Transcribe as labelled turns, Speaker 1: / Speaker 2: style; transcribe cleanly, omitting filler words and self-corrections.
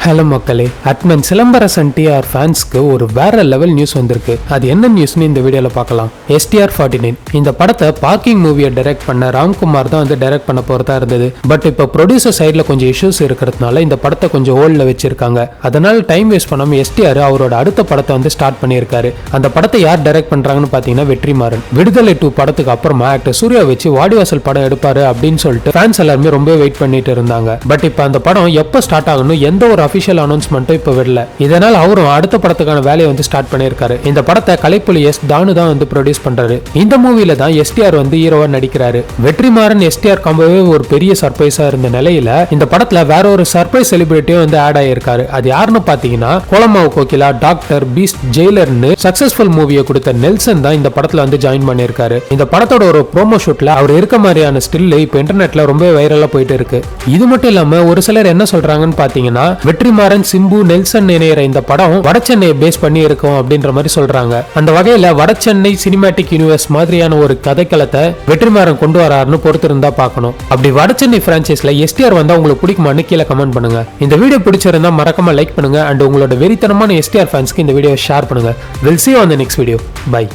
Speaker 1: Hello மக்களே, அட்மன் Silambarasan TR ஃபேன்ஸ்க்கு ஒரு வேற லெவல் நியூஸ் வந்திருக்கு. அது என்ன நியூஸ்னு இந்த வீடியோல பார்க்கலாம். STR49 இந்த படத்தை பார்க்கிங் மூவியை டைரக்ட் பண்ண ராம்குமார் தான் டைரக்ட் பண்ண போறதா இருந்தது. பட் இப்போ ப்ரொடியூசர் சைட்ல கொஞ்சம் இஷ்யூஸ் இருக்கிறதுனால இந்த படத்தை கொஞ்சம் ஹோல்ட்ல வச்சிருக்காங்க. அதனால டைம் வேஸ்ட் பண்ணாம STR அவரோட அடுத்த படத்தை ஸ்டார்ட் பண்ணியிருக்காரு. அந்த படத்தை யார் டைரக்ட் பண்றாங்கன்னு பாத்தீங்கன்னா வெற்றிமாறன். விடுதலை 2 படத்துக்கு அப்புறமா ஆக்டர் சூர்யா வச்சு வாடிவாசல் படம் எடுப்பாரு அப்படின்னு சொல்லிட்டு ஃபேன்ஸ் எல்லாருமே ரொம்ப வெயிட் பண்ணிட்டு இருந்தாங்க. பட் இப்போ அந்த படம் எப்போ ஸ்டார்ட் ஆகணும் எந்த ஒரு அபிஷியல் அனௌன்ஸ்மெண்ட்டும் இப்ப வரல. இதனால அவரும் அடுத்த படத்துக்கான வேலையை ஸ்டார்ட் பண்ணியிருக்காரு. இந்த படத்தை கலைப்புலி எஸ் தானு தான் ப்ரொடியூஸ் பண்றாரு. இந்த மூவில தான் STR ஹீரோவா நடிக்கிறாரு. வெற்றிமாறன் STR காம்போவே ஒரு பெரிய சர்ப்ரைஸா இருந்த நிலையில இந்த படத்துல வேற ஒரு சர்ப்ரைஸ் செலிபிரிட்டியும் ஆட் ஆயிருக்காரு. அது யாருன்னு பாத்தீங்கன்னா Kolamaavu Kokila, doctor, Beast, ஜெயிலர்னு successful மூவியை கொடுத்த நெல்சன் தான் இந்த படத்துல ஜாயின் பண்ணியிருக்காரு. இந்த படத்தோட ஒரு ப்ரோமோ ஷூட்ல அவர் இருக்க மாதிரியான ஸ்டில் இப்ப இன்டர்நெட்ல ரொம்ப வைரலா போயிட்டு இருக்கு. இது மட்டும் இல்லாம ஒரு சிலர் என்ன சொல்றாங்கன்னு பாத்தீங்கன்னா வெற்றிமாறன், சிம்பு, நெல்சன் இணையற இந்த படம் வடசென்னையை பேஸ் பண்ணி இருக்கும் அப்படின்ற மாதிரி சொல்றாங்க. அந்த வகையில வடசென்னை சினிமேட்டிக் யூனிவர்ஸ் மாதிரியான ஒரு கதைக்களத்தை வெற்றிமாறன் கொண்டு வராருன்னு பொறுத்து இருந்தா பார்க்கணும். அப்படி வடசென்னை பிரான்சைஸ்ல STR வந்தா உங்களுக்கு பிடிக்குமான்னு கீழே கமெண்ட் பண்ணுங்க. இந்த வீடியோ பிடிச்சிருந்தா மறக்காம லைக் பண்ணுங்க. அண்ட் உங்களோட வெறித்தனமான STR ஃபேன்ஸ்க்கு இந்த வீடியோ ஷேர் பண்ணுங்க. We'll see you on the next video. Bye.